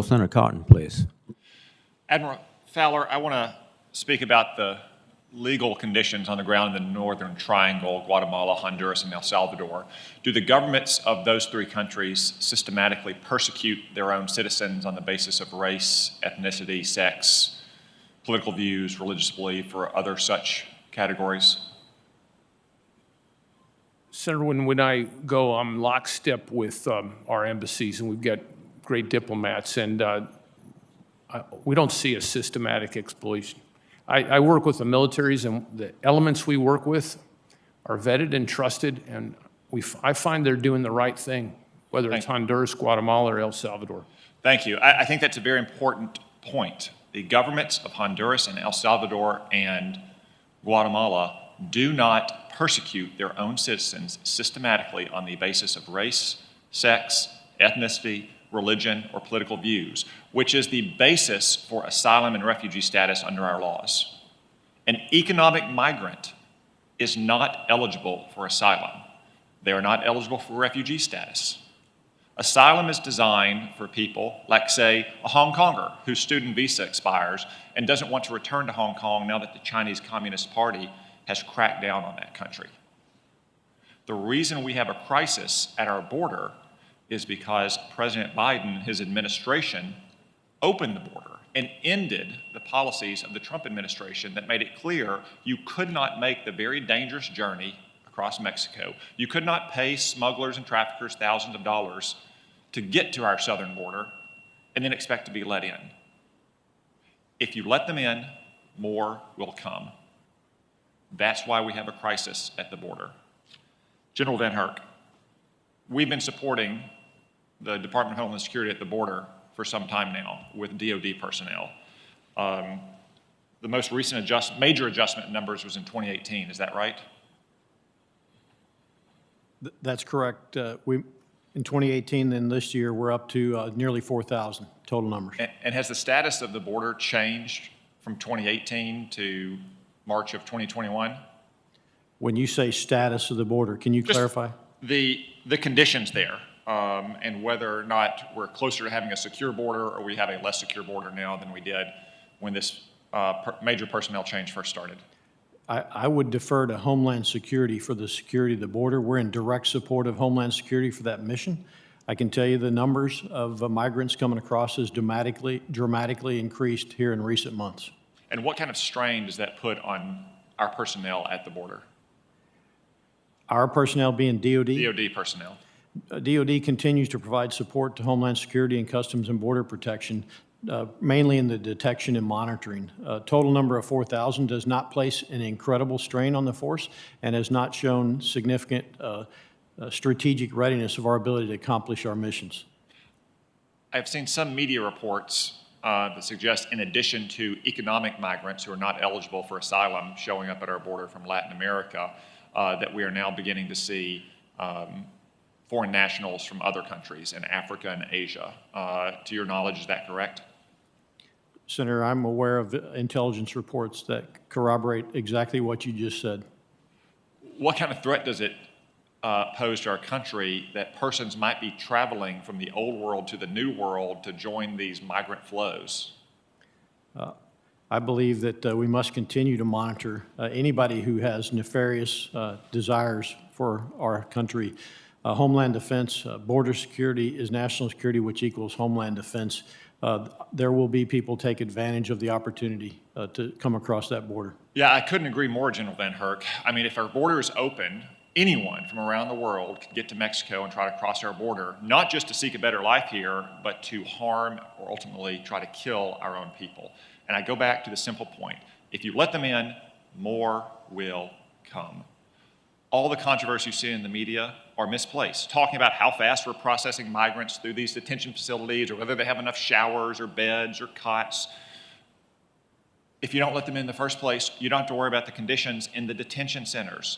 Control. Senator Cotton, please. Admiral Fowler, I want to speak about the legal conditions on the ground in the Northern Triangle, Guatemala, Honduras, and El Salvador. Do the governments of those three countries systematically persecute their own citizens on the basis of race, ethnicity, sex, political views, religious belief, or other such categories? Senator, when I go, I'm lockstep with our embassies, and we've got great diplomats, and we don't see a systematic exploitation. I work with the militaries, and the elements we work with are vetted and trusted, and I find they're doing the right thing, whether it's Honduras, Guatemala, or El Salvador. Thank you. I think that's a very important point. The governments of Honduras and El Salvador and Guatemala do not persecute their own citizens systematically on the basis of race, sex, ethnicity, religion, or political views, which is the basis for asylum and refugee status under our laws. An economic migrant is not eligible for asylum. They are not eligible for refugee status. Asylum is designed for people like, say, a Hong Konger whose student visa expires and doesn't want to return to Hong Kong now that the Chinese Communist Party has cracked down on that country. The reason we have a crisis at our border is because President Biden, his administration, opened the border and ended the policies of the Trump administration that made it clear you could not make the very dangerous journey across Mexico. You could not pay smugglers and traffickers thousands of dollars to get to our southern border and then expect to be let in. If you let them in, more will come. That's why we have a crisis at the border. General VanHerck, we've been supporting the Department of Homeland Security at the border for some time now with DOD personnel. The most recent major adjustment in numbers was in 2018, is that right? That's correct. In 2018 and this year, we're up to nearly 4,000 total numbers. And has the status of the border changed from 2018 to March of 2021? When you say status of the border, can you clarify? The conditions there, and whether or not we're closer to having a secure border or we have a less secure border now than we did when this major personnel change first started. I would defer to Homeland Security for the security of the border. We're in direct support of Homeland Security for that mission. I can tell you the numbers of migrants coming across has dramatically increased here in recent months. And what kind of strain does that put on our personnel at the border? Our personnel being DOD? DOD personnel. DOD continues to provide support to Homeland Security and Customs and Border Protection, mainly in the detection and monitoring. Total number of 4,000 does not place an incredible strain on the force and has not shown significant strategic readiness of our ability to accomplish our missions. I've seen some media reports that suggest, in addition to economic migrants who are not eligible for asylum showing up at our border from Latin America, that we are now beginning to see foreign nationals from other countries in Africa and Asia. To your knowledge, is that correct? Senator, I'm aware of intelligence reports that corroborate exactly what you just said. What kind of threat does it pose to our country that persons might be traveling from the old world to the new world to join these migrant flows? I believe that we must continue to monitor anybody who has nefarious desires for our country. Homeland defense, border security is national security, which equals homeland defense. There will be people take advantage of the opportunity to come across that border. Yeah, I couldn't agree more, General VanHerck. I mean, if our border is open, anyone from around the world can get to Mexico and try to cross our border, not just to seek a better life here, but to harm or ultimately try to kill our own people. And I go back to the simple point. If you let them in, more will come. All the controversy you see in the media are misplaced, talking about how fast we're processing migrants through these detention facilities or whether they have enough showers or beds or cots. If you don't let them in the first place, you don't have to worry about the conditions in the detention centers.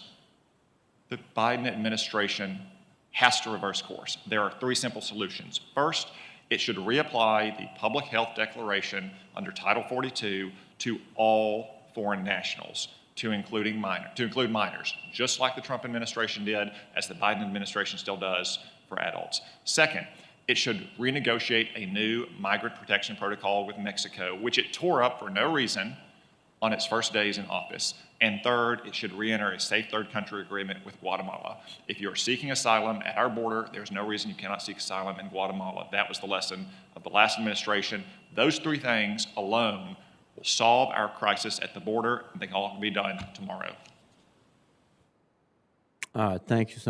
The Biden administration has to reverse course. There are three simple solutions. First, it should reapply the public health declaration under Title 42 to all foreign nationals, to include minors, just like the Trump administration did, as the Biden administration still does for adults. Second, it should renegotiate a new migrant protection protocol with Mexico, which it tore up for no reason on its first days in office. And third, it should re-enter a safe third country agreement with Guatemala. If you're seeking asylum at our border, there's no reason you cannot seek asylum in Guatemala. That was the lesson of the last administration. Those three things alone will solve our crisis at the border, and they can all be done tomorrow. Thank you, Senator.